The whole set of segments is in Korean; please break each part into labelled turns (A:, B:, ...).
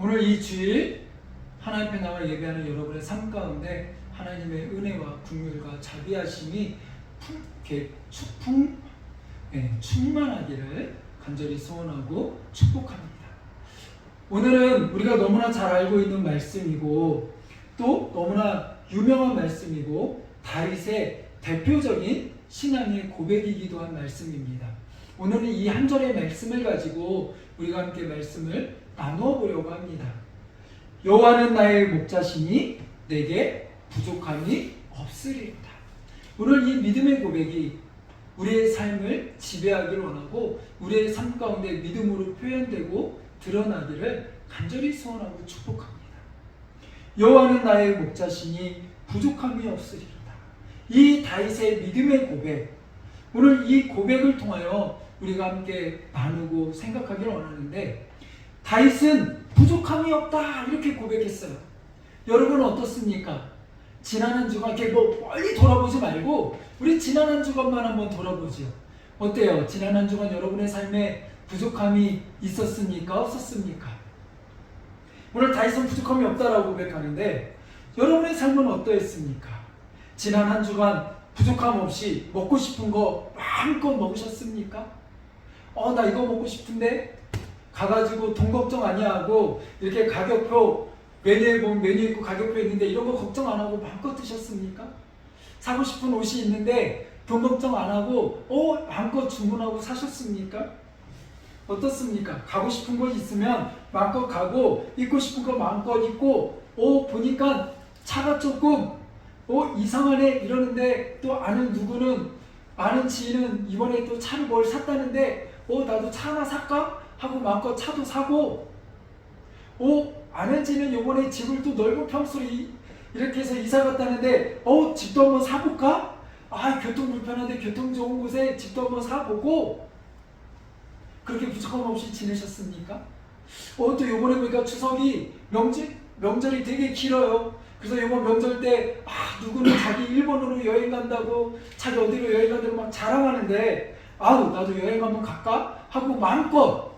A: 오늘 이 주일 하나님 앞에 나와 예배하는 여러분의 삶 가운데 하나님의 은혜와 긍휼과 자비하심이 충만하기를 간절히 소원하고 축복합니다. 오늘은 우리가 너무나 잘 알고 있는 말씀이고 또 너무나 유명한 말씀이고 다윗의 대표적인 신앙의 고백이기도 한 말씀입니다. 오늘은 이 한 절의 말씀을 가지고 우리가 함께 말씀을 나누어 보려고 합니다. 여호와는 나의 목자시니 내게 부족함이 없으리로다. 오늘 이 믿음의 고백이 우리의 삶을 지배하기를 원하고 우리의 삶 가운데 믿음으로 표현되고 드러나기를 간절히 소원하고 축복합니다. 여호와는 나의 목자시니 부족함이 없으리로다. 이 다윗의 믿음의 고백, 오늘 이 고백을 통하여 우리가 함께 나누고 생각하기를 원하는데, 다윗은 부족함이 없다 이렇게 고백했어요. 여러분은 어떻습니까? 지난 한 주간 이렇게 멀리 돌아보지 말고 우리 지난 한 주간만 한번 돌아보죠. 어때요? 지난 한 주간 여러분의 삶에 부족함이 있었습니까? 없었습니까? 오늘 다윗은 부족함이 없다라고 고백하는데 여러분의 삶은 어떠했습니까? 지난 한 주간 부족함 없이 먹고 싶은 거 마음껏 먹으셨습니까? 나 이거 먹고 싶은데 가가지고 돈 걱정 아니하고 이렇게 가격표 메뉴에 보면 메뉴 있고 가격표 있는데 이런 거 걱정 안 하고 마음껏 드셨습니까? 사고 싶은 옷이 있는데 돈 걱정 안 하고 마음껏 주문하고 사셨습니까? 어떻습니까? 가고 싶은 곳 있으면 마음껏 가고 입고 싶은 거 마음껏 입고 보니까 차가 조금 이상하네 이러는데 또 아는 지인은 이번에 또 차를 뭘 샀다는데 나도 차 하나 살까? 하고 마음껏 차도 사고 아는 지인은 이번에 집을 또 넓은 평수로 이렇게 해서 이사 갔다는데 집도 한번 사볼까? 교통 불편한데 교통 좋은 곳에 집도 한번 사보고 그렇게 부족함 없이 지내셨습니까? 또 이번에 보니까 추석이 명절이 되게 길어요. 그래서 이번 명절 때 누구는 자기 일본으로 여행 간다고 자기 어디로 여행 간다고 막 자랑하는데 나도 여행 한번 갈까? 하고 마음껏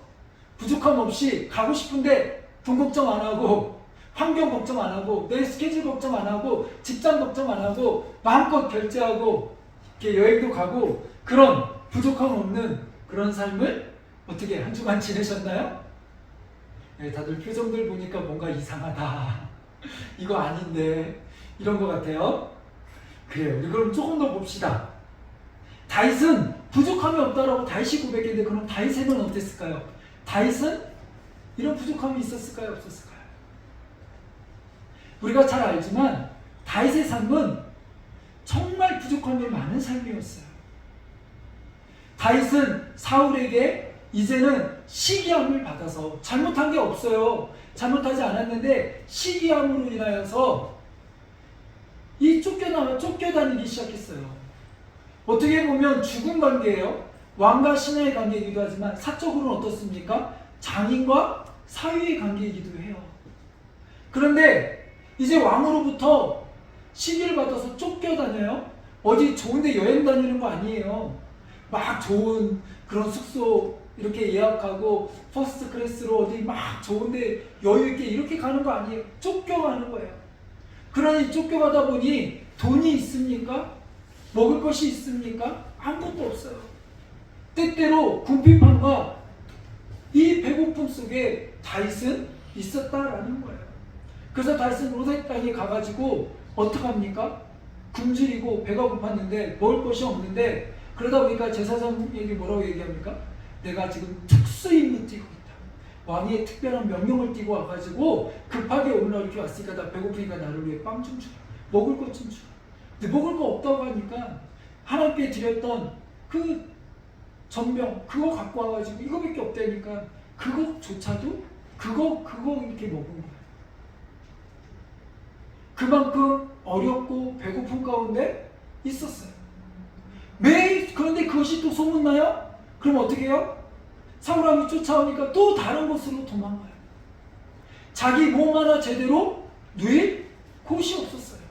A: 부족함 없이 가고 싶은데 돈 걱정 안 하고 환경 걱정 안 하고 내 스케줄 걱정 안 하고 직장 걱정 안 하고 마음껏 결제하고 이렇게 여행도 가고 그런 부족함 없는 그런 삶을 어떻게 한 주간 지내셨나요? 네, 다들 표정들 보니까 뭔가 이상하다. 이거 아닌데 이런 것 같아요. 그래요. 우리 그럼 조금 더 봅시다. 다윗은 부족함이 없다라고 다윗이 고백했는데 그럼 다윗에는 어땠을까요? 다윗은 이런 부족함이 있었을까요? 없었을까요? 우리가 잘 알지만 다윗의 삶은 정말 부족함이 많은 삶이었어요. 다윗은 사울에게 이제는 시기함을 받아서 잘못한 게 없어요. 잘못하지 않았는데 시기함으로 인하여서 쫓겨다니기 시작했어요. 어떻게 보면 죽은 관계예요. 왕과 신하의 관계이기도 하지만 사적으로는 어떻습니까? 장인과 사위의 관계이기도 해요. 그런데 이제 왕으로부터 시기를 받아서 쫓겨다녀요. 어디 좋은데 여행 다니는 거 아니에요. 막 좋은 그런 숙소 이렇게 예약하고 퍼스트 클래스로 어디 막 좋은데 여유있게 이렇게 가는 거 아니에요. 쫓겨가는 거예요. 그러니 쫓겨가다 보니 돈이 있습니까? 먹을 것이 있습니까? 아무것도 없어요. 때때로 궁핍함과 이 배고픔 속에 다윗은 있었다라는 거예요. 그래서 다윗은 로댓 땅에 가가지고 어떡합니까? 굶주리고 배가 고팠는데 먹을 것이 없는데 그러다 보니까 제사장에게 뭐라고 얘기합니까? 내가 지금 특수임무 띄고 있다. 왕의 특별한 명령을 띄고 와가지고 급하게 오늘 이렇게 왔으니까 나 배고프니까 나를 위해 빵 좀 주라. 먹을 것 좀 주라. 근데 먹을 거 없다고 하니까 하나님께 드렸던 그 전병 그거 갖고 와가지고 이거밖에 없다니까 그거조차도 그거 이렇게 먹은 거예요. 그만큼 어렵고 배고픈 가운데 있었어요. 매일 그런데 그것이 또 소문나요? 그럼 어떻게 해요? 사울왕이 쫓아오니까 또 다른 곳으로 도망가요. 자기 몸 하나 제대로 누일 곳이 없었어요.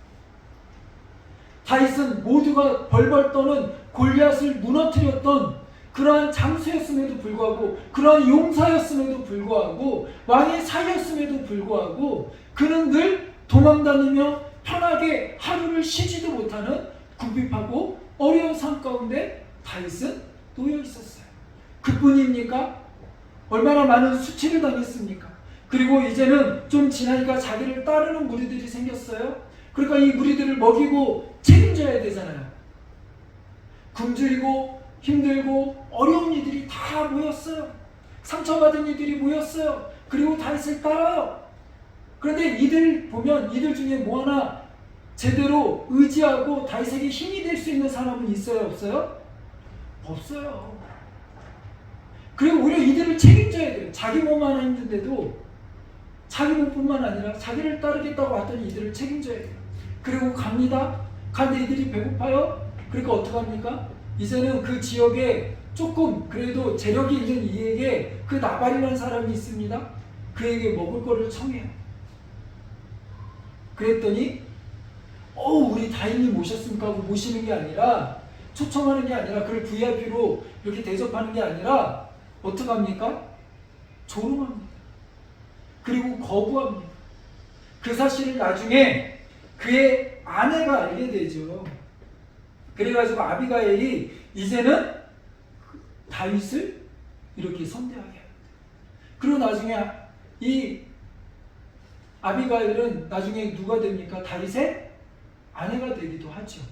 A: 다윗은 모두가 벌벌 떠는 골리앗을 무너뜨렸던 그러한 장수였음에도 불구하고 그러한 용사였음에도 불구하고 왕의 사이였음에도 불구하고 그는 늘 도망다니며 편하게 하루를 쉬지도 못하는 궁핍하고 어려운 삶 가운데 다윗은 놓여 있었어요. 그뿐입니까? 얼마나 많은 수치를 당했습니까? 그리고 이제는 좀 지나니까 자기를 따르는 무리들이 생겼어요. 그러니까 이 무리들을 먹이고 책임져야 되잖아요. 굶주리고 힘들고 어려운 이들이 다 모였어요. 상처받은 이들이 모였어요. 그리고 다윗을 따라요. 그런데 이들 보면 이들 중에 뭐 하나 제대로 의지하고 다윗에게 힘이 될 수 있는 사람은 있어요? 없어요? 없어요. 그리고 오히려 이들을 책임져야 돼요. 자기 몸 하나 힘든데도 자기 몸뿐만 아니라 자기를 따르겠다고 왔더니 이들을 책임져야 돼요. 그리고 갑니다. 가는데 이들이 배고파요. 그러니까 어떡합니까? 이제는 그 지역에 조금 그래도 재력이 있는 이에게 그 나발이라는 사람이 있습니다. 그에게 먹을 거를 청해요. 그랬더니 우리 다윗님 오셨습니까? 하고 모시는 게 아니라 초청하는 게 아니라 그를 VIP로 이렇게 대접하는 게 아니라 어떡합니까? 조롱합니다. 그리고 거부합니다. 그 사실을 나중에 그의 아내가 알게 되죠. 그래가지고 아비가일이 이제는 다윗을 이렇게 선대하게 합니다. 그리고 나중에 이 아비가일은 나중에 누가 됩니까? 다윗의 아내가 되기도 하죠.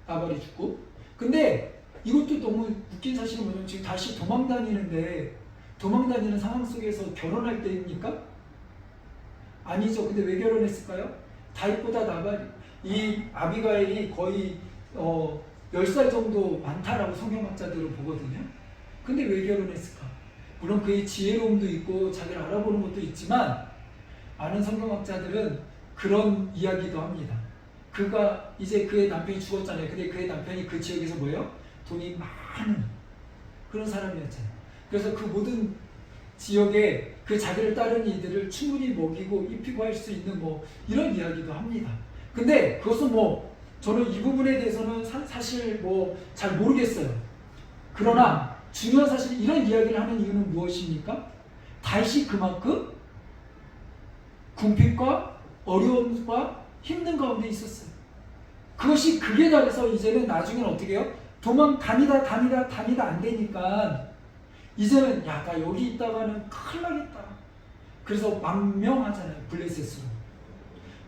A: 나발이 죽고. 근데 이것도 너무 웃긴 사실은 뭐냐면 지금 다시 도망다니는데 도망다니는 상황 속에서 결혼할 때입니까? 아니죠. 근데 왜 결혼했을까요? 다윗보다 나발이 이 아비가일이 거의 10살 정도 많다라고 성경학자들은 보거든요. 근데 왜 결혼했을까? 물론 그의 지혜로움도 있고 자기를 알아보는 것도 있지만 많은 성경학자들은 그런 이야기도 합니다. 그가 이제 그의 남편이 죽었잖아요. 근데 그의 남편이 그 지역에서 뭐예요? 돈이 많은 그런 사람이었잖아요. 그래서 그 모든 지역에 그 자기를 따르는 이들을 충분히 먹이고 입히고 할 수 있는 뭐 이런 이야기도 합니다. 근데 그것은 뭐 저는 이 부분에 대해서는 사실 뭐 잘 모르겠어요. 그러나 중요한 사실 이런 이야기를 하는 이유는 무엇입니까? 다윗이 그만큼 궁핍과 어려움과 힘든 가운데 있었어요. 그것이 극에 달해서 이제는 나중에는 어떻게 해요? 도망 다니다 안 되니까 이제는 야, 나 여기 있다가는 큰일 나겠다. 그래서 망명하잖아요. 블레셋으로.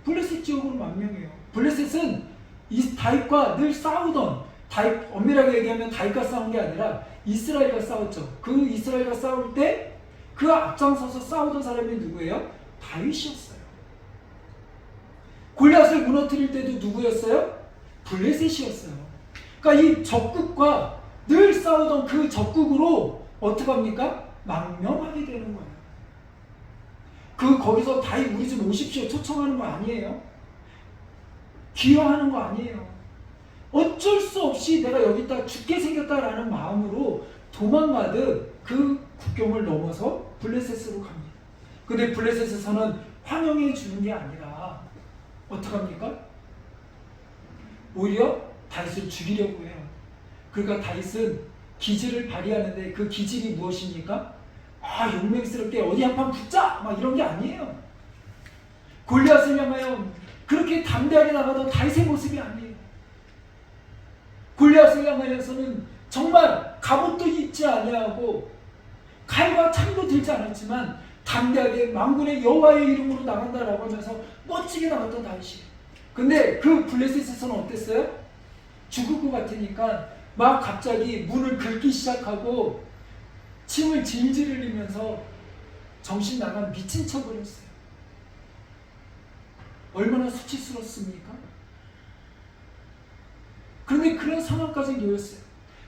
A: 블레셋 지역으로 망명해요. 블레셋은 이 다윗과 늘 싸우던 다윗, 엄밀하게 얘기하면 다윗과 싸운 게 아니라 이스라엘과 싸웠죠. 그 이스라엘과 싸울 때 그 앞장서서 싸우던 사람이 누구예요? 다윗이었어요. 골리앗을 무너뜨릴 때도 누구였어요? 블레셋이었어요. 그러니까 이 적국과 늘 싸우던 그 적국으로 어떡합니까? 망명하게 되는 거예요. 거기서 다윗 우리 좀 오십시오 초청하는 거 아니에요. 기여하는 거 아니에요. 어쩔 수 없이 내가 여기다 죽게 생겼다라는 마음으로 도망가듯 그 국경을 넘어서 블레셋으로 갑니다. 근데 블레셋에서는 환영해 주는 게 아니라 어떡합니까? 오히려 다윗을 죽이려고 해요. 그러니까 다윗은 기질을 발휘하는데 그 기질이 무엇입니까? 용맹스럽게 어디 한판 붙자! 막 이런 게 아니에요. 골리앗을 향하여 그렇게 담대하게 나가던 다윗의 모습이 아니에요. 골리앗을 향하여서는 정말 갑옷도 입지 아니하고 칼과 창도 들지 않았지만 담대하게 만군의 여호와의 이름으로 나간다라고 하면서 멋지게 나갔던 다윗이에요. 근데 그 블레셋에서는 어땠어요? 죽을 것 같으니까 막 갑자기 문을 긁기 시작하고 침을 질질 흘리면서 정신 나간 미친 척을 했어요. 얼마나 수치스럽습니까? 그런데 그런 상황까지 놓였어요.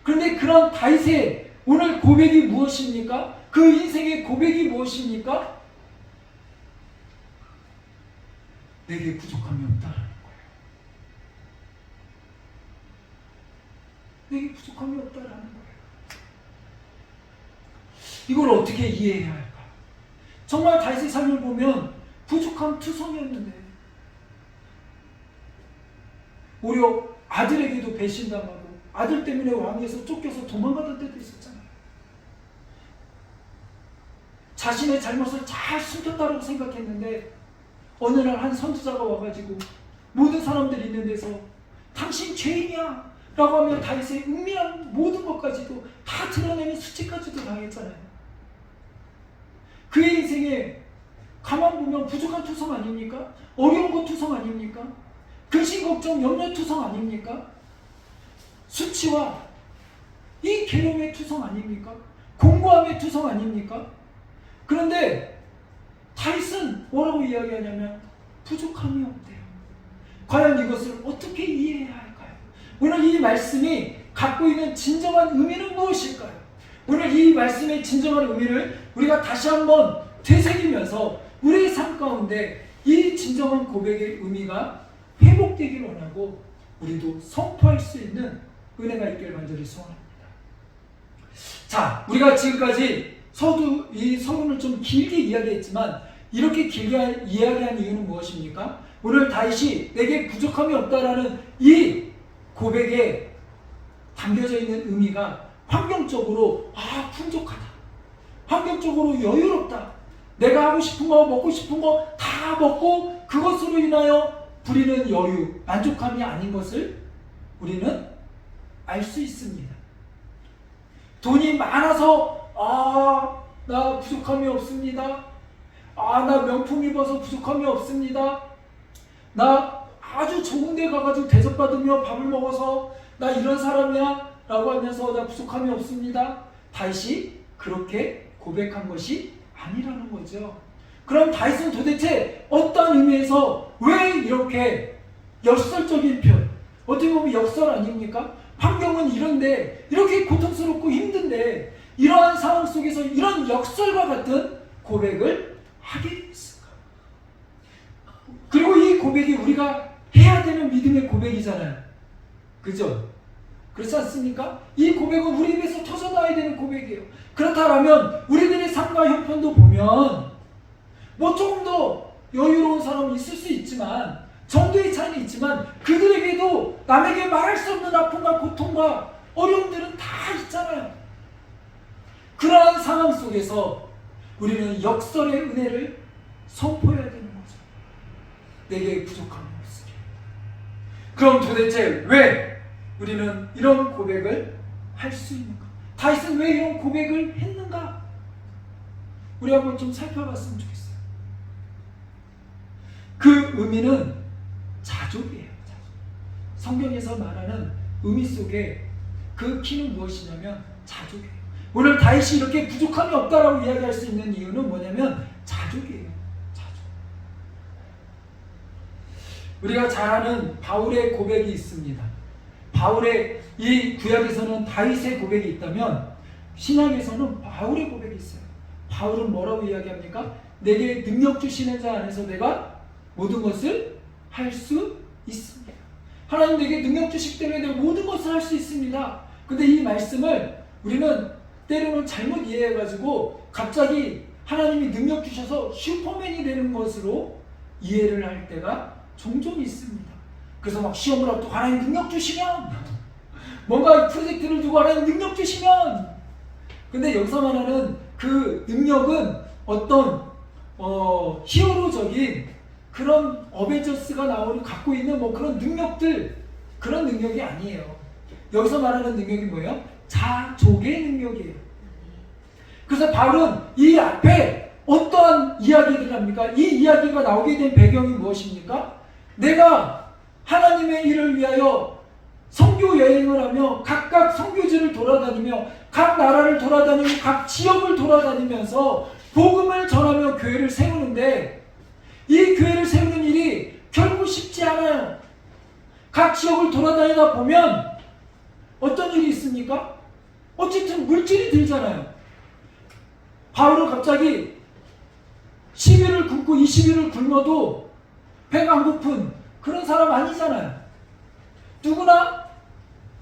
A: 그런데 그런 다윗의 오늘 고백이 무엇입니까? 그 인생의 고백이 무엇입니까? 내게 부족함이 없다라는 거예요. 내게 부족함이 없다라는 거예요. 이걸 어떻게 이해해야 할까? 정말 다윗의 삶을 보면 부족함 투성이었는데 오히려 아들에게도 배신당하고 아들 때문에 왕위에서 쫓겨서 도망가던 때도 있었잖아요. 자신의 잘못을 잘 숨겼다고 생각했는데 어느 날 한 선지자가 와가지고 모든 사람들이 있는 데서 당신 죄인이야 라고 하며 다윗의 은밀한 모든 것까지도 다 드러내는 수치까지도 당했잖아요. 그의 인생에 가만 보면 부족한 투성 아닙니까? 어려운 것 투성 아닙니까? 근심 걱정 염려 투성 아닙니까? 수치와 이 괴로움의 투성 아닙니까? 공고함의 투성 아닙니까? 그런데 다윗은 뭐라고 이야기하냐면 부족함이 없대요. 과연 이것을 어떻게 이해해야 할까요? 오늘 이 말씀이 갖고 있는 진정한 의미는 무엇일까요? 오늘 이 말씀의 진정한 의미를 우리가 다시 한번 되새기면서 우리의 삶 가운데 이 진정한 고백의 의미가 회복되길 원하고 우리도 선포할 수 있는 은혜가 있길 간절히 소원합니다. 자, 우리가 지금까지 이 서론을 좀 길게 이야기했지만 이렇게 길게 이야기한 이유는 무엇입니까? 오늘 다윗이 내게 부족함이 없다라는 이 고백에 담겨져 있는 의미가 환경적으로 풍족하다, 환경적으로 여유롭다, 내가 하고 싶은 거 먹고 싶은 거 다 먹고 그것으로 인하여 부리는 여유, 만족함이 아닌 것을 우리는 알 수 있습니다. 돈이 많아서 나 부족함이 없습니다. 나 명품 입어서 부족함이 없습니다. 나 아주 좋은 데 가가지고 대접받으며 밥을 먹어서 나 이런 사람이야 라고 하면서 나 부족함이 없습니다. 다윗이 그렇게 고백한 것이 아니라는 거죠. 그럼 다윗은 도대체 어떤 의미에서 왜 이렇게 역설적인 표현, 어떻게 보면 역설 아닙니까? 환경은 이런데 이렇게 고통스럽고 힘든데 이러한 상황 속에서 이런 역설과 같은 고백을 하게 됐을까? 그리고 이 고백이 우리가 해야 되는 믿음의 고백이잖아요. 그죠? 그렇지 않습니까? 이 고백은 우리 입에서 터져나와야 되는 고백이에요. 그렇다면 우리들의 삶과 형편도 보면 뭐 조금 더 여유로운 사람이 있을 수 있지만 정도의 차이는 있지만 그들에게도 남에게 말할 수 없는 아픔과 고통과 어려움들은 다 있잖아요. 그러한 상황 속에서 우리는 역설의 은혜를 선포해야 되는 거죠. 내게 부족함이 없으리. 그럼 도대체 왜 우리는 이런 고백을 할 수 있는가? 다윗은 왜 이런 고백을 했는가? 우리 한번 좀 살펴봤으면 좋겠어요. 그 의미는 자족이에요. 자족. 성경에서 말하는 의미 속에 그 키는 무엇이냐면 자족이에요. 오늘 다윗이 이렇게 부족함이 없다라고 이야기할 수 있는 이유는 뭐냐면 자족이에요. 자족. 우리가 잘 아는 바울의 고백이 있습니다. 바울의 이 구약에서는 다윗의 고백이 있다면 신약에서는 바울의 고백이 있어요. 바울은 뭐라고 이야기합니까? 내게 능력 주시는 자 안에서 내가 모든 것을 할 수 있습니다. 하나님 내게 능력 주시기 때문에 내가 모든 것을 할 수 있습니다. 근데 이 말씀을 우리는 때로는 잘못 이해해가지고 갑자기 하나님이 능력 주셔서 슈퍼맨이 되는 것으로 이해를 할 때가 종종 있습니다. 그래서 막 시험을 앞두고 하나님 능력 주시면, 뭔가 프로젝트를 두고 하나님 능력 주시면, 근데 여기서 말하는 그 능력은 어떤 히어로적인 그런 어벤져스가 나오는 갖고 있는 뭐 그런 능력들, 그런 능력이 아니에요. 여기서 말하는 능력이 뭐예요? 자족의 능력이에요. 그래서 바울은 이 앞에 어떠한 이야기를 합니까? 이 이야기가 나오게 된 배경이 무엇입니까? 내가 하나님의 일을 위하여 선교 여행을 하며 각각 선교지를 돌아다니며 각 나라를 돌아다니며 각 지역을 돌아다니면서 복음을 전하며 교회를 세우는데 이 교회를 세우는 일이 결코 쉽지 않아요. 각 지역을 돌아다니다 보면 어떤 일이 있습니까? 어쨌든 물질이 들잖아요. 바울은 갑자기 10일을 굶고 20일을 굶어도 배가 안 고픈 그런 사람 아니잖아요. 누구나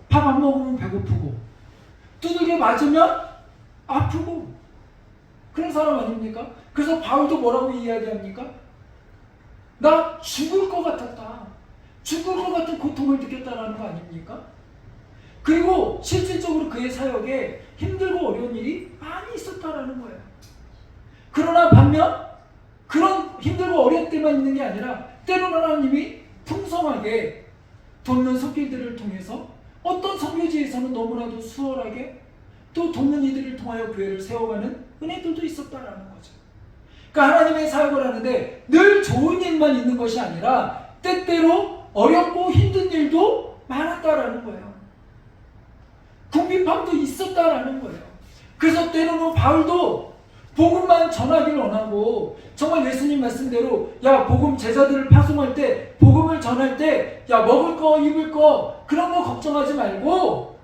A: 밥 안 먹으면 배고프고 두들겨 맞으면 아프고 그런 사람 아닙니까? 그래서 바울도 뭐라고 이야기합니까? 나 죽을 것 같았다. 죽을 것 같은 고통을 느꼈다라는 거 아닙니까? 그리고 실질적으로 그의 사역에 힘들고 어려운 일이 많이 있었다라는 거예요. 그러나 반면 그런 힘들고 어려울 때만 있는 게 아니라 때로는 하나님이 풍성하게 돕는 손길들을 통해서 어떤 선교지에서는 너무나도 수월하게 또 돕는 이들을 통하여 교회를 세워가는 은혜들도 있었다라는 거죠. 그러니까 하나님의 사역을 하는데 늘 좋은 일만 있는 것이 아니라 때때로 어렵고 힘든 일도 많았다라는 거예요. 궁핍함도 있었다라는 거예요. 그래서 때로는 바울도 복음만 전하기를 원하고 정말 예수님 말씀대로 야 복음 제자들을 파송할 때 복음을 전할 때 야 먹을 거 입을 거 그런 거 걱정하지 말고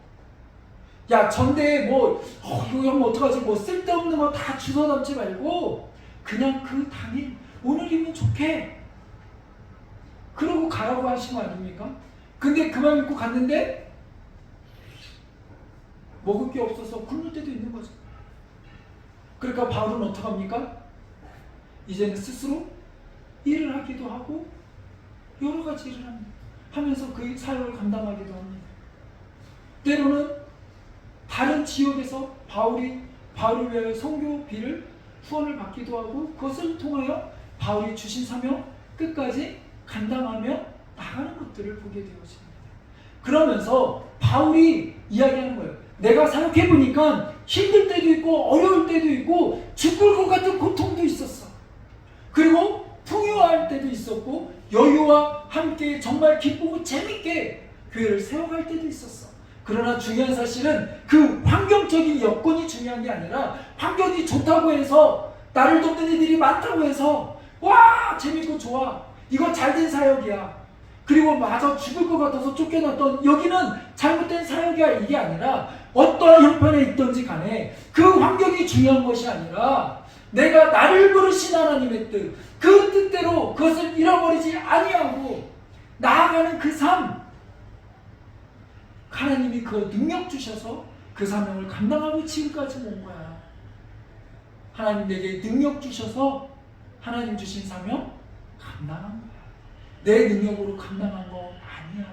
A: 야 전대에 뭐 이거 하면 어떡하지 뭐 쓸데없는 거 다 주워 담지 말고 그냥 그 당일 오늘이면 좋게 그러고 가라고 하신 거 아닙니까? 근데 그 말 믿고 갔는데 먹을 게 없어서 굶을 때도 있는 거죠. 그러니까 바울은 어떡합니까? 이제는 스스로 일을 하기도 하고 여러 가지 일을 하면서 그 사역을 감당하기도 합니다. 때로는 다른 지역에서 바울을 위하여 선교비를 후원을 받기도 하고 그것을 통하여 바울이 주신 사명 끝까지 감당하며 나가는 것들을 보게 되어집니다. 그러면서 바울이 이야기하는 거예요. 내가 사역해보니까 힘들 때도 있고 어려울 때도 있고 죽을 것 같은 고통도 있었어. 그리고 풍요할 때도 있었고 여유와 함께 정말 기쁘고 재밌게 교회를 세워갈 때도 있었어. 그러나 중요한 사실은 그 환경적인 여건이 중요한 게 아니라 환경이 좋다고 해서 나를 돕는 이들이 많다고 해서 와 재밌고 좋아 이거 잘된 사역이야. 그리고 마저 죽을 것 같아서 쫓겨났던 여기는 잘못된 사역이야 이게 아니라 어떠한 형편에 있든지 간에 그 환경이 중요한 것이 아니라 내가 나를 부르신 하나님의 뜻, 그 뜻대로 그것을 잃어버리지 아니하고 나아가는 그 삶, 하나님이 그 능력 주셔서 그 사명을 감당하고 지금까지 온 거야. 하나님 내게 능력 주셔서 하나님 주신 사명 감당한 거야. 내 능력으로 감당한 거 아니야.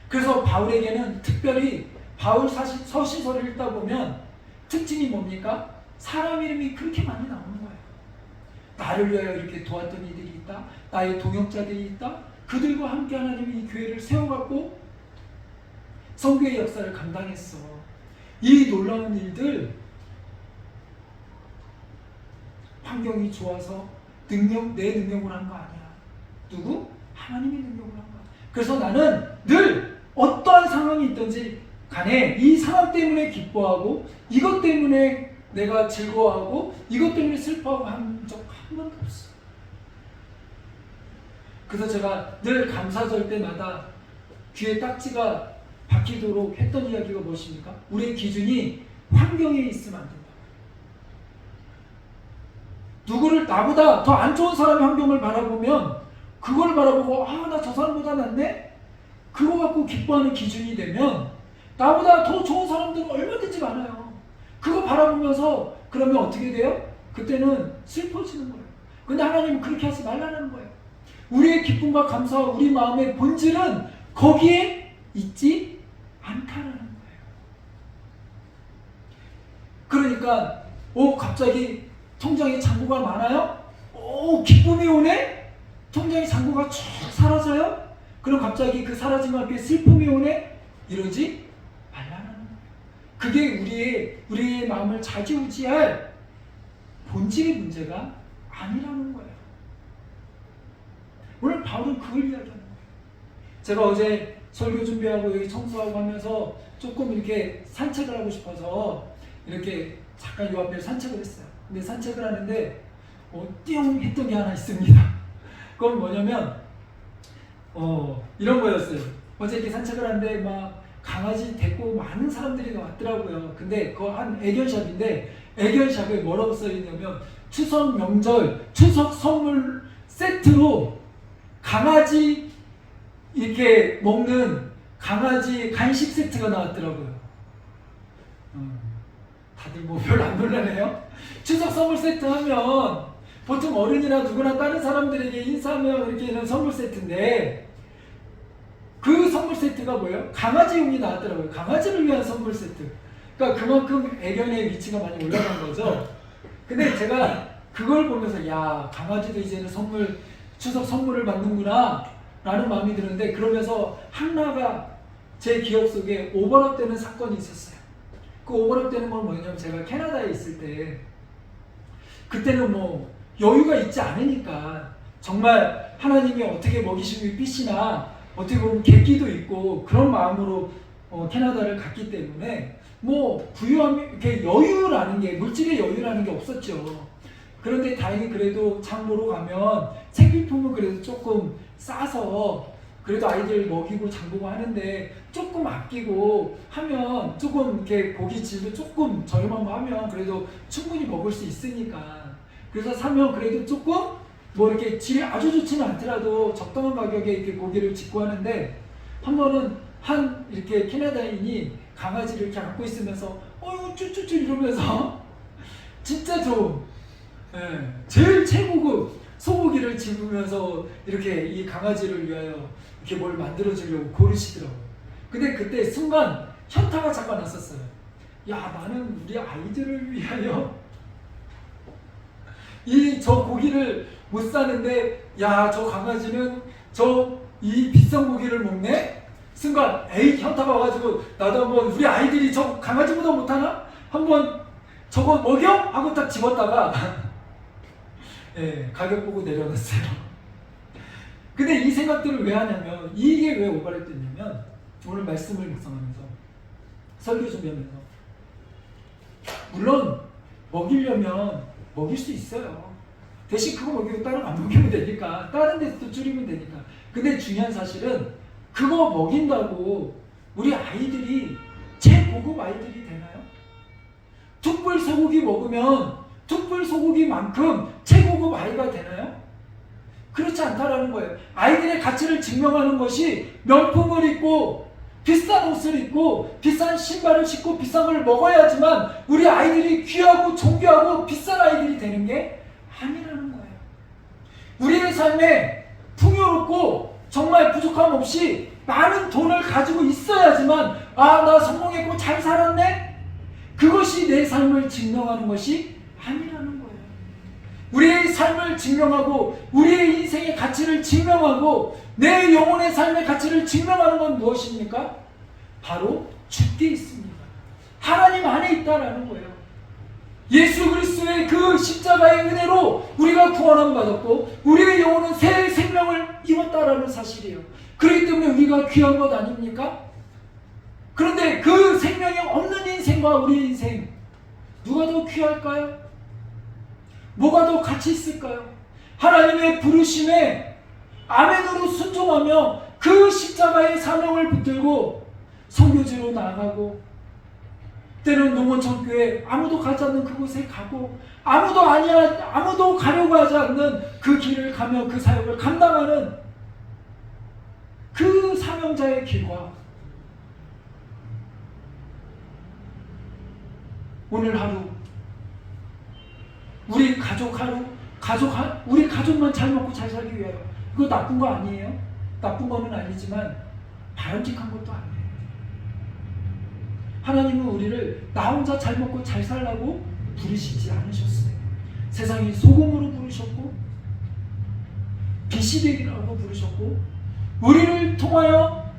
A: 그래서 바울에게는 특별히 바울 서신서를 읽다 보면 특징이 뭡니까? 사람 이름이 그렇게 많이 나오는 거예요. 나를 위하여 이렇게 도왔던 이들이 있다. 나의 동역자들이 있다. 그들과 함께 하나님이 이 교회를 세워갖고 선교의 역사를 감당했어. 이 놀라운 일들 환경이 좋아서 내 능력으로 한 거 아니야. 누구? 하나님의 능력으로 한 거야. 그래서 나는 늘 어떠한 상황이 있든지 간에 이 상황 때문에 기뻐하고 이것 때문에 내가 즐거워하고 이것 때문에 슬퍼하고 한 적 한 번도 없어. 그래서 제가 늘 감사절 때마다 귀에 딱지가 박히도록 했던 이야기가 무엇입니까? 우리의 기준이 환경에 있으면 안 된다. 누구를 나보다 더 안 좋은 사람의 환경을 바라보면 그걸 바라보고 나 저 사람보다 낫네? 그거 갖고 기뻐하는 기준이 되면 나보다 더 좋은 사람들은 얼마든지 많아요. 그거 바라보면서 그러면 어떻게 돼요? 그때는 슬퍼지는 거예요. 근데 하나님은 그렇게 하지 말라는 거예요. 우리의 기쁨과 감사와 우리 마음의 본질은 거기에 있지 않다라는 거예요. 그러니까 갑자기 통장에 잔고가 많아요? 기쁨이 오네? 통장에 잔고가 쭉 사라져요? 그럼 갑자기 그 사라짐과 함께 슬픔이 오네? 이러지 말라는 거예요. 그게 우리의 마음을 좌지우지할 본질의 문제가 아니라는 거예요. 오늘 바울은 그걸 이야기하는 거예요. 제가 어제 설교 준비하고 여기 청소하고 하면서 조금 이렇게 산책을 하고 싶어서 이렇게 잠깐 요 앞에 산책을 했어요. 근데 산책을 하는데 띵 했던 게 하나 있습니다. 그건 뭐냐면 이런 거였어요. 어제 이렇게 산책을 하는데 막 강아지 데리고 많은 사람들이 왔더라고요. 근데 그거 한 애견샵인데 애견샵에 뭐라고 써있냐면 추석 명절 추석 선물 세트로 강아지 이렇게 먹는 강아지 간식 세트가 나왔더라고요. 다들 뭐 별로 안 놀라네요. 추석 선물 세트 하면 보통 어른이나 누구나 다른 사람들에게 인사하며 이렇게 있는 선물 세트인데 그 선물 세트가 뭐예요? 강아지용이 나왔더라고요. 강아지를 위한 선물 세트. 그러니까 그만큼 애견의 위치가 많이 올라간 거죠. 근데 제가 그걸 보면서 야, 강아지도 이제는 추석 선물을 받는구나 라는 마음이 드는데, 그러면서 하나가 제 기억 속에 오버랩 되는 사건이 있었어요. 그 오버랩 되는 건 뭐냐면, 제가 캐나다에 있을 때 그때는 뭐 여유가 있지 않으니까 정말 하나님이 어떻게 먹이시고 빛이나 어떻게 보면 객기도 있고 그런 마음으로 캐나다를 갔기 때문에 뭐 부유함, 이렇게 여유라는 게, 물질의 여유라는 게 없었죠. 그런데 다행히 그래도 장보러 가면 생필품은 그래도 조금 싸서 그래도 아이들 먹이고 장보고 하는데, 조금 아끼고 하면 조금 이렇게 고기 질도 조금 저렴한 거 하면 그래도 충분히 먹을 수 있으니까, 그래서 사면 그래도 조금 뭐 이렇게 질이 아주 좋지는 않더라도 적당한 가격에 이렇게 고기를 짓고 하는데, 한 번은 이렇게 캐나다인이 강아지를 이렇게 안고 있으면서 쭈쭈쭈 이러면서 진짜 좋은, 제일 최고급 소고기를 집으면서 이렇게 이 강아지를 위하여 이렇게 뭘 만들어주려고 고르시더라고요. 근데 그때 순간 현타가 잠깐 났었어요. 야, 나는 우리 아이들을 위하여 저 고기를 못 사는데, 야, 저 강아지는 이 비싼 고기를 먹네? 순간 현타가 와가지고 나도 한번 우리 아이들이 저 강아지보다 못하나? 한번 저거 먹여? 하고 딱 집었다가 가격 보고 내려놨어요. 근데 이 생각들을 왜 하냐면, 이게 왜 오버랩 됐냐면, 오늘 말씀을 묵상하면서 설교 준비하면서, 물론 먹이려면 먹일 수 있어요. 대신 그거 먹이고 다른 안 먹이면 되니까, 다른 데서 또 줄이면 되니까. 근데 중요한 사실은 그거 먹인다고 우리 아이들이 최고급 아이들이 되나요? 툭불 소고기 먹으면 툭불 소고기만큼 최고급 아이가 되나요? 그렇지 않다라는 거예요. 아이들의 가치를 증명하는 것이 명품을 입고 비싼 옷을 입고 비싼 신발을 신고 비싼 걸 먹어야지만 우리 아이들이 귀하고 존귀하고 비싼 아이들이 되는 게 아니라는 거예요. 우리의 삶에 풍요롭고 정말 부족함 없이 많은 돈을 가지고 있어야지만, 나 성공했고 잘 살았네? 그것이 내 삶을 증명하는 것이 아니라는 거예요. 우리의 삶을 증명하고 우리의 인생의 가치를 증명하고 내 영혼의 삶의 가치를 증명하는 건 무엇입니까? 바로 주께 있습니다. 하나님 안에 있다라는 거예요. 예수 그리스도의 그 십자가의 은혜로 우리가 구원함 받았고 우리의 영혼은 새 생명을 입었다라는 사실이에요. 그렇기 때문에 우리가 귀한 것 아닙니까? 그런데 그 생명이 없는 인생과 우리의 인생, 누가 더 귀할까요? 뭐가 더 가치 있을까요? 하나님의 부르심에 아멘으로 순종하며 그 십자가의 사명을 붙들고 선교지로 나아가고, 때는 농어촌교회 아무도 가지 않는 그곳에 가고, 아무도 가려고 하지 않는 그 길을 가며 그 사역을 감당하는 그 사명자의 길과 오늘 하루 우리 우리 가족만 잘 먹고 잘 살기 위하여, 그거 나쁜 거 아니에요? 나쁜 거는 아니지만 바람직한 것도 아니에요. 하나님은 우리를 나 혼자 잘 먹고 잘 살라고 부르시지 않으셨어요. 세상이 소금으로 부르셨고 빛이 되기라고 부르셨고, 우리를 통하여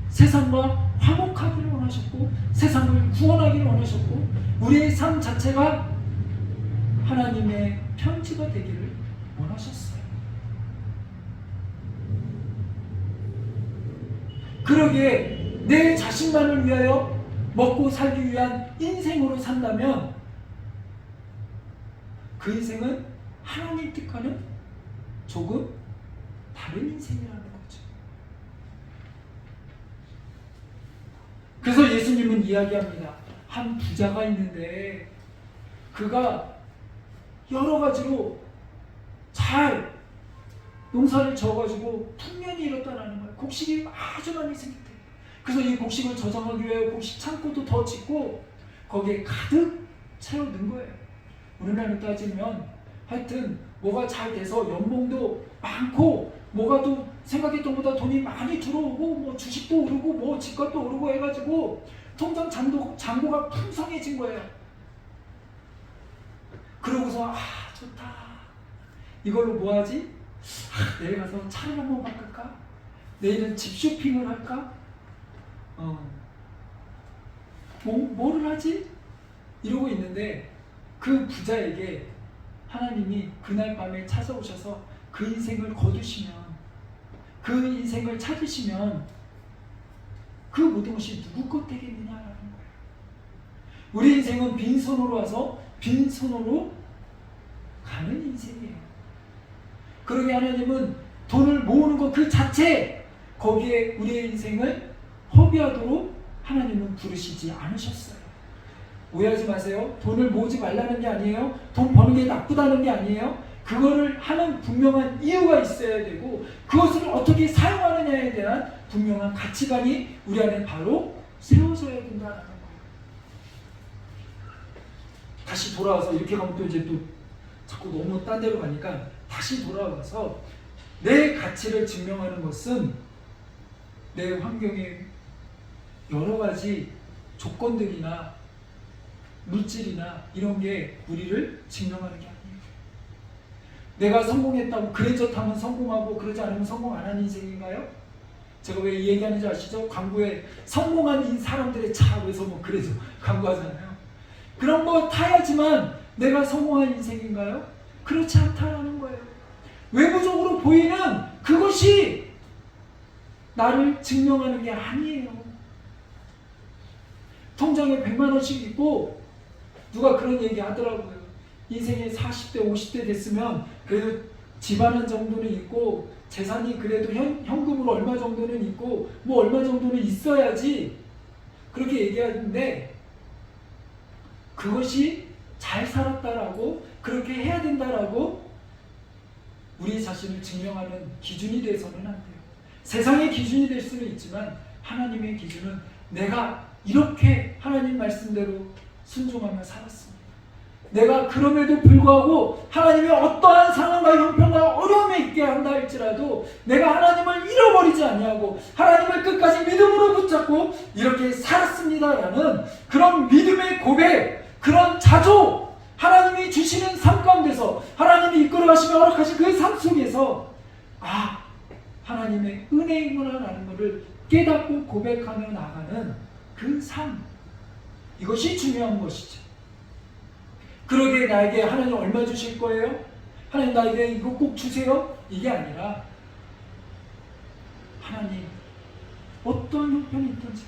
A: 세상과 화목하기를 원하셨고 세상을 구원하기를 원하셨고, 우리의 삶 자체가 하나님의 편지가 되기를 원하셨어요. 그러기에 내 자신만을 위하여 먹고 살기 위한 인생으로 산다면 그 인생은 하나님 뜻과는 조금 다른 인생이라는 거죠. 그래서 예수님은 이야기합니다. 한 부자가 있는데 그가 여러 가지로 잘 농사를 져가지고 풍년이 일었다라는 거예요. 곡식이 아주 많이 생겼대요. 그래서 이 곡식을 저장하기 위해 곡식 창고도 더 짓고 거기에 가득 채워 넣은 거예요. 우리나라로 따지면 하여튼 뭐가 잘 돼서 연봉도 많고 뭐가 또 생각했던 것보다 돈이 많이 들어오고 뭐 주식도 오르고 뭐 집값도 오르고 해가지고 통장 잔고가 풍성해진 거예요. 그러고서 좋다. 이걸로 뭐 하지? 내일 가서 차를 한번 바꿀까? 내일은 집 쇼핑을 할까? 뭐를 하지? 이러고 있는데 그 부자에게 하나님이 그날 밤에 찾아오셔서 그 인생을 거두시면, 그 인생을 찾으시면 그 모든 것이 누구 것 되겠느냐라는 거예요. 우리 인생은 빈손으로 와서 빈손으로 가는 인생이에요. 그러게 하나님은 돈을 모으는 것 그 자체, 거기에 우리의 인생을 허비하도록 하나님은 부르시지 않으셨어요. 오해하지 마세요. 돈을 모으지 말라는 게 아니에요. 돈 버는 게 나쁘다는 게 아니에요. 그거를 하는 분명한 이유가 있어야 되고, 그것을 어떻게 사용하느냐에 대한 분명한 가치관이 우리 안에 바로 세워져야 된다는 거예요. 다시 돌아와서 이렇게 가면 또 이제 또 자꾸 너무 딴 데로 가니까 다시 돌아와서 내 가치를 증명하는 것은 내 환경에 여러 가지 조건들이나 물질이나 이런 게 우리를 증명하는 게 아니에요. 내가 성공했다고 그랜저 타면 성공하고 그러지 않으면 성공 안 하는 인생인가요? 제가 왜 이 얘기하는지 아시죠? 광고에 성공한 사람들의 차 그래서 뭐 그래서 광고하잖아요. 그런 거 타야지만 내가 성공한 인생인가요? 그렇지 않다라는 거예요. 외부적으로 보이는 그것이 나를 증명하는 게 아니에요. 통장에 100만 원씩 있고 누가 그런 얘기 하더라고요. 인생에 40대 50대 됐으면 그래도 집안 정도는 있고 재산이 그래도 현금으로 얼마 정도는 있고 뭐 얼마 정도는 있어야지 그렇게 얘기하는데, 그것이 잘 살았다라고 그렇게 해야 된다라고 우리 자신을 증명하는 기준이 돼서는 안 돼요. 세상의 기준이 될 수는 있지만 하나님의 기준은 내가 이렇게 하나님 말씀대로 순종하며 살았습니다. 내가 그럼에도 불구하고 하나님의 어떠한 상황과 형편과 어려움에 있게 한다 할지라도 내가 하나님을 잃어버리지 아니하고 하나님을 끝까지 믿음으로 붙잡고 이렇게 살았습니다라는 그런 믿음의 고백, 그런 자조, 하나님이 주시는 삶 가운데서 하나님이 이끌어가시며 허락하신 그 삶 속에서 하나님의 은혜이구나라는 것을 깨닫고 고백하며 나가는 그 삶, 이것이 중요한 것이죠. 그러게 나에게 하나님 얼마 주실 거예요? 하나님 나에게 이거 꼭 주세요? 이게 아니라 하나님 어떤 형편이 있든지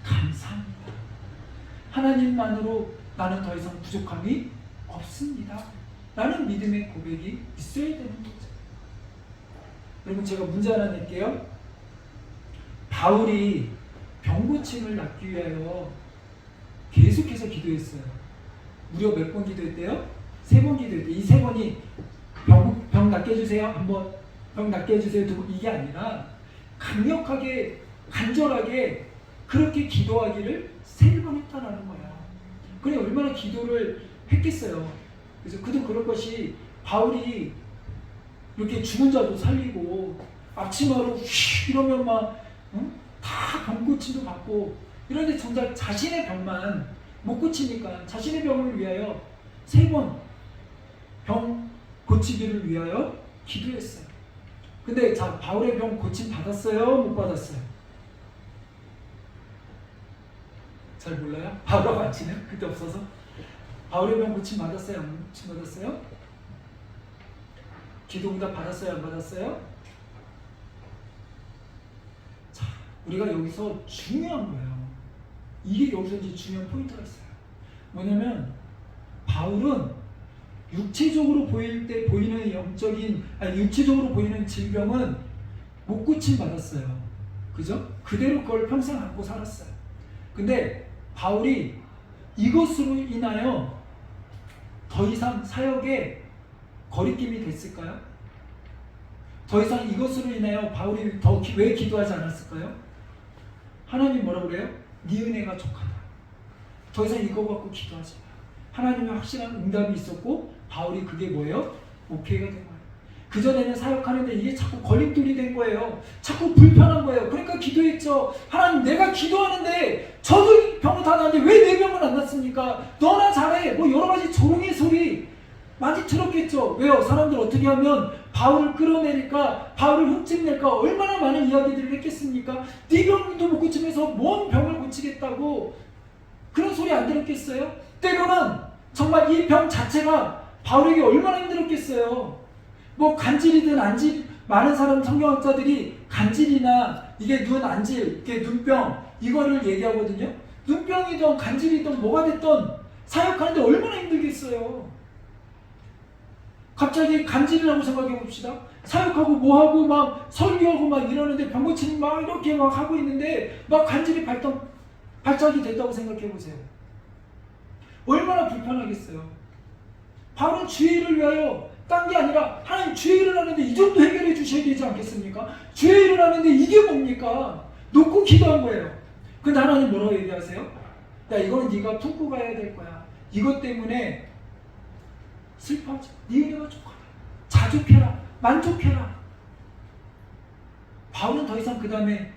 A: 감사합니다. 하나님만으로 나는 더 이상 부족함이 없습니다. 라는 믿음의 고백이 있어야 되는 거죠. 여러분, 제가 문제 하나 낼게요. 바울이 병 고침을 낫기 위하여 계속해서 기도했어요. 무려 몇 번 기도했대요? 3번 기도했대요. 이 3번이 병 낫게 해주세요. 한번 병 낫게 해주세요. 이게 아니라 강력하게 간절하게 그렇게 기도하기를 3번 했다라는 거야. 그래 얼마나 기도를 했겠어요. 그래서 그도 그럴 것이, 바울이 이렇게 죽은 자도 살리고 앞치마로 휙 이러면 막 다 병 고침도 받고 이런데 정작 자신의 병만 못 고치니까 자신의 병을 위하여 3번 병 고치기를 위하여 기도했어요. 근데 자, 바울의 병 고침 받았어요? 못 받았어요? 잘 몰라요? 바울하고 안 치네요? 그때 없어서? 바울의 병 고침 받았어요? 안 고침 받았어요? 기도응답 받았어요? 안 받았어요? 자, 우리가 여기서 중요한 거예요. 이게 여기서 이제 중요한 포인트가 있어요. 뭐냐면 바울은 육체적으로 보일 때 보이는 육체적으로 보이는 질병은 못 고침 받았어요. 그죠? 그대로 그걸 평생 안고 살았어요. 근데 바울이 이것으로 인하여 더 이상 사역에 거리낌이 됐을까요? 더 이상 이것으로 인하여 바울이 왜 기도하지 않았을까요? 하나님 뭐라고 그래요? 네 은혜가 족하다. 더 이상 이거 갖고 기도하지 마. 하나님의 확실한 응답이 있었고 바울이 그게 뭐예요? 오케이가 된 거예요. 그전에는 사역하는데 이게 자꾸 걸림돌이 된 거예요. 자꾸 불편한 거예요. 그러니까 기도했죠. 하나님, 내가 기도하는데 저도 병을 다 났는데 왜 내 병은 안 났습니까? 너나 잘해. 뭐 여러 가지 조롱의 소리 많이 들었겠죠. 왜요? 사람들 어떻게 하면 바울을 끌어내릴까, 바울을 흠집낼까, 얼마나 많은 이야기들을 했겠습니까? 네 병도 못 고치면서 뭔 병을 고치겠다고 그런 소리 안 들었겠어요? 때로는 정말 이 병 자체가 바울에게 얼마나 힘들었겠어요. 뭐 간질이든 안질, 많은 사람 성경학자들이 간질이나 이게 눈 안질, 이게 눈병 이거를 얘기하거든요. 눈병이든 간질이든 뭐가 됐든 사역하는데 얼마나 힘들겠어요. 갑자기 간질이라고 생각해 봅시다. 사역하고 뭐하고 막 설교하고 막 이러는데 병 고치는 막 이렇게 막 하고 있는데 막 간질이 발작이 됐다고 생각해 보세요. 얼마나 불편하겠어요. 바로 주의를 위하여 딴 게 아니라 하나님 주의 일을 하는데 이 정도 해결해 주셔야 되지 않겠습니까? 주의 일을 하는데 이게 뭡니까? 놓고 기도한 거예요. 근데 하나님 뭐라고 얘기하세요? 야, 이거는 네가 품고 가야 될 거야. 이것 때문에 슬퍼하지. 네 은혜가 족하다. 자족해라. 만족해라. 바울은 더 이상 그 다음에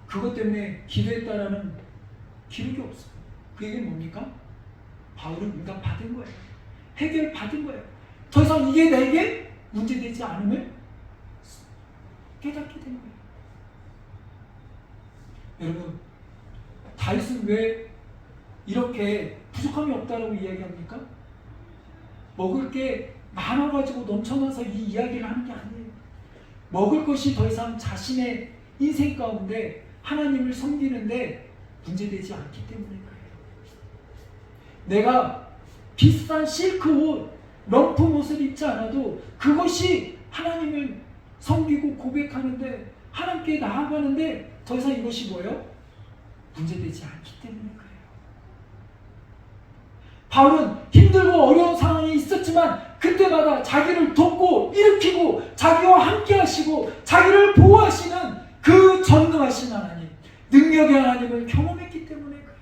A: 그것 때문에 기도했다라는 기록이 없어요. 그 얘기는 뭡니까? 바울은 응답 받은 거예요. 해결 받은 거예요. 더 이상 이게 내게 문제되지 않음을 깨닫게 된 거예요. 여러분, 다윗은 왜 이렇게 부족함이 없다라고 이야기합니까? 먹을 게 많아가지고 넘쳐나서 이 이야기를 하는 게 아니에요. 먹을 것이 더 이상 자신의 인생 가운데 하나님을 섬기는데 문제되지 않기 때문에 그래요. 내가 비싼 실크 옷, 명품 옷을 입지 않아도 그것이 하나님을 섬기고 고백하는데 하나님께 나아가는데 더 이상 이것이 뭐예요? 문제되지 않기 때문에 그래요. 바울은 힘들고 어려운 상황이 있었지만 그때마다 자기를 돕고 일으키고 자기와 함께 하시고 자기를 보호하시는 그 전능하신 하나님, 능력의 하나님을 경험했기 때문에 그래요.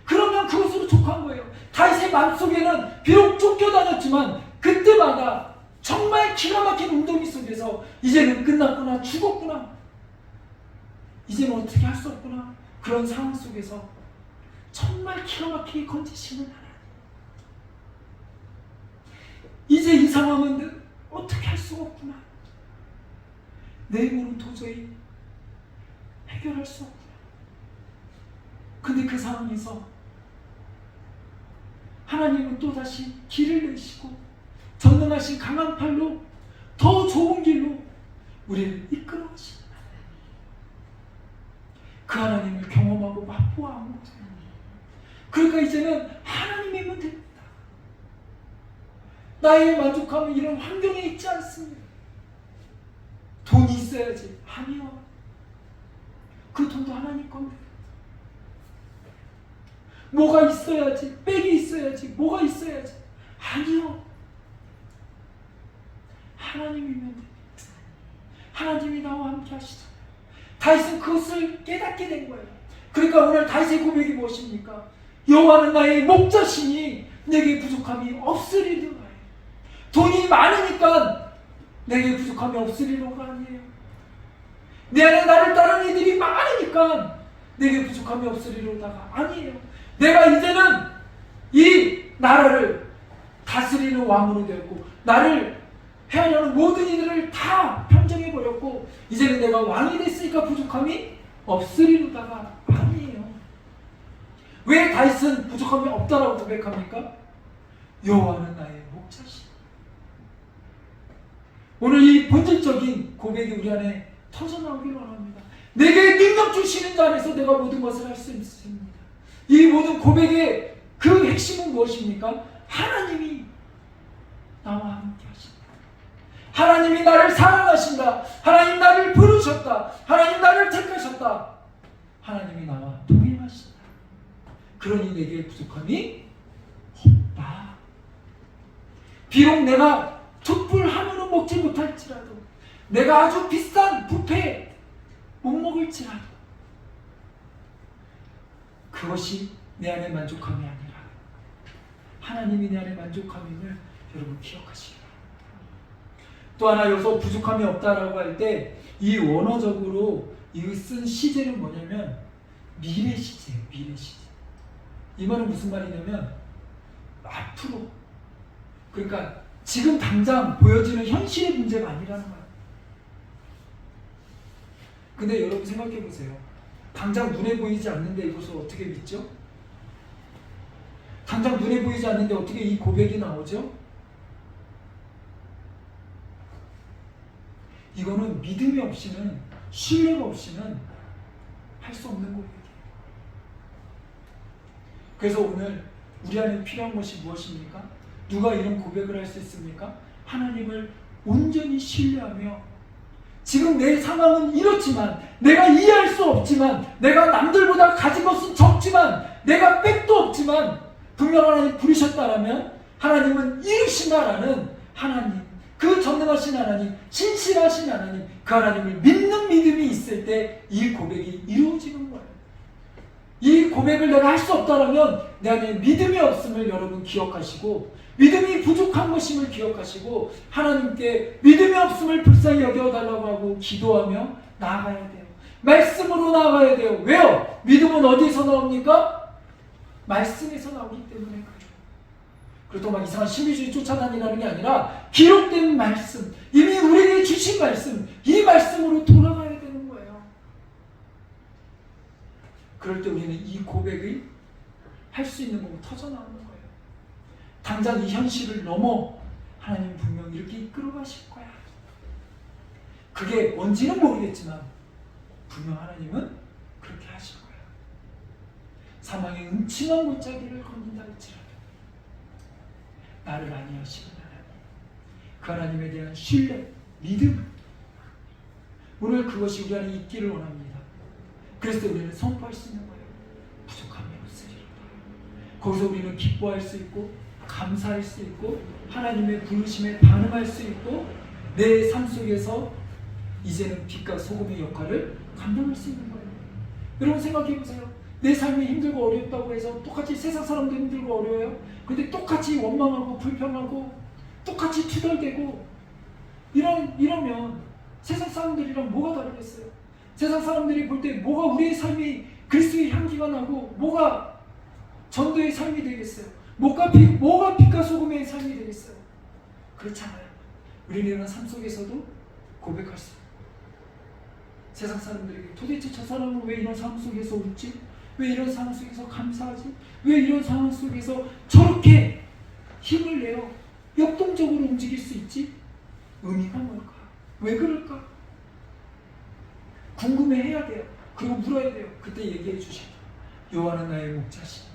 A: 그러면 그것으로 족한 거예요. 다윗의 마음속에는 비록 쫓겨다녔지만 그때마다 정말 기가 막힌 운동이 속에서 이제는 끝났구나, 죽었구나, 이제는 어떻게 할 수 없구나, 그런 상황 속에서 정말 기가 막히게 건지시는 하나님, 이제 이 상황은 어떻게 할 수가 없구나, 내 힘으로는 도저히 해결할 수 없구나. 근데 그 상황에서 하나님은 또다시 길을 내시고 전능하신 강한 팔로 더 좋은 길로 우리를 이끌어 가시는 그 하나님을 경험하고 맛보아하는 거예요. 그러니까 이제는 하나님이면 됩니다. 나의 만족함은 이런 환경에 있지 않습니다. 돈이 있어야지. 아니요. 그 돈도 하나님 겁니다. 뭐가 있어야지, 백이 있어야지, 뭐가 있어야지. 아니요. 하나님이면 됩니다. 하나님이 나와 함께 하시잖아요. 다윗은 그것을 깨닫게 된 거예요. 그러니까 오늘 다윗의 고백이 무엇입니까? 여호와는 나의 목자시니 내게 부족함이 없으리로가. 돈이 많으니까 내게 부족함이 없으리로가 아니에요. 내 안에 나를 따르는 이들이 많으니까 내게 부족함이 없으리로다가 아니에요. 내가 이제는 이 나라를 다스리는 왕으로 되었고 나를 해하려는 모든 이들을 다 평정해버렸고 이제는 내가 왕이 됐으니까 부족함이 없으리로다가 아니에요. 왜 다윗은 부족함이 없다라고 고백합니까? 여호와는 나의 목자시. 오늘 이 본질적인 고백이 우리 안에 터져나오길 원합니다. 내게 능력 주시는 자 안에서 내가 모든 것을 할 수 있습니다. 이 모든 고백의 그 핵심은 무엇입니까? 하나님이 나와 함께 하신다. 하나님이 나를 사랑하신다. 하나님 나를 부르셨다. 하나님 나를 택하셨다. 하나님이 나와 동행하신다. 그러니 내게 부족함이 없다. 비록 내가 툭불 한우는 먹지 못할지라도 내가 아주 비싼 뷔페 못 먹을지라도 그것이 내 안의 만족함이 아니라 하나님이 내 안에 만족함임을 여러분 기억하시기 바랍니다. 또 하나 여기서 부족함이 없다라고 할 때 이 원어적으로 이 쓴 시제는 뭐냐면 미래 시제예요. 미래 시제. 이 말은 무슨 말이냐면 앞으로, 그러니까 지금 당장 보여지는 현실의 문제가 아니라는 거예요. 근데 여러분 생각해 보세요. 당장 눈에 보이지 않는데 이것을 어떻게 믿죠? 당장 눈에 보이지 않는데 어떻게 이 고백이 나오죠? 이거는 믿음이 없이는, 신뢰가 없이는 할 수 없는 고백이에요. 그래서 오늘 우리 안에 필요한 것이 무엇입니까? 누가 이런 고백을 할 수 있습니까? 하나님을 온전히 신뢰하며 지금 내 상황은 이렇지만, 내가 이해할 수 없지만, 내가 남들보다 가진 것은 적지만, 내가 백도 없지만 분명 하나님 부르셨다라면 하나님은 이루신다라는 하나님, 그 전능하신 하나님, 신실하신 하나님, 그 하나님을 믿는 믿음이 있을 때 이 고백이 이루어지는 거예요. 이 고백을 내가 할 수 없다라면 내 안에 믿음이 없음을 여러분 기억하시고, 믿음이 부족한 것임을 기억하시고, 하나님께 믿음이 없음을 불쌍히 여겨달라고 하고 기도하며 나아가야 돼요. 말씀으로 나아가야 돼요. 왜요? 믿음은 어디서 나옵니까? 말씀에서 나오기 때문에 그래요. 그렇다고 막 이상한 신비주의 쫓아다니라는 게 아니라 기록된 말씀, 이미 우리에게 주신 말씀, 이 말씀으로 돌아가야 되는 거예요. 그럴 때 우리는 이 고백이 할 수 있는 법이 터져나오는 거예요. 당장 이 현실을 넘어 하나님 분명 이렇게 이끌어 가실 거야. 그게 뭔지는 모르겠지만 분명 하나님은 그렇게 하실 거야. 사망의 음침한 골짜기를 걷는다 할지라도 나를 아니하시는 하나님, 그 하나님에 대한 신뢰, 믿음, 오늘 그것이 우리 안에 있기를 원합니다. 그래서 우리는 선포할 수 있는 거예요. 부족함이 없으리로다. 거기서 우리는 기뻐할 수 있고, 감사할 수 있고, 하나님의 부르심에 반응할 수 있고, 내 삶 속에서 이제는 빛과 소금의 역할을 감당할 수 있는 거예요. 여러분 생각해 보세요. 내 삶이 힘들고 어렵다고 해서 똑같이 세상 사람도 힘들고 어려워요. 근데 똑같이 원망하고 불평하고 똑같이 투덜대고 이러면 세상 사람들이랑 뭐가 다르겠어요? 세상 사람들이 볼 때 뭐가 우리의 삶이 그리스도의 향기가 나고 뭐가 전도의 삶이 되겠어요? 뭐가 빛과 소금의 삶이 되겠어요? 그렇잖아요. 우리는 이런 삶 속에서도 고백할 수 있어요. 세상 사람들에게 도대체 저 사람은 왜 이런 상황 속에서 웃지? 왜 이런 상황 속에서 감사하지? 왜 이런 상황 속에서 저렇게 힘을 내어 역동적으로 움직일 수 있지? 의미가 뭘까? 왜 그럴까? 궁금해해야 돼요. 그리고 물어야 돼요. 그때 얘기해 주시죠. 여호와는 나의 목자시니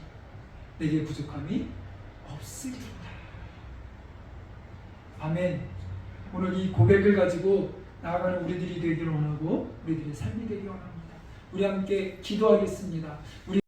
A: 내게 부족함이 없으리로다. 아멘. 오늘 이 고백을 가지고 나아가는 우리들이 되기를 원하고 우리들의 삶이 되기를 원합니다. 우리 함께 기도하겠습니다. 우리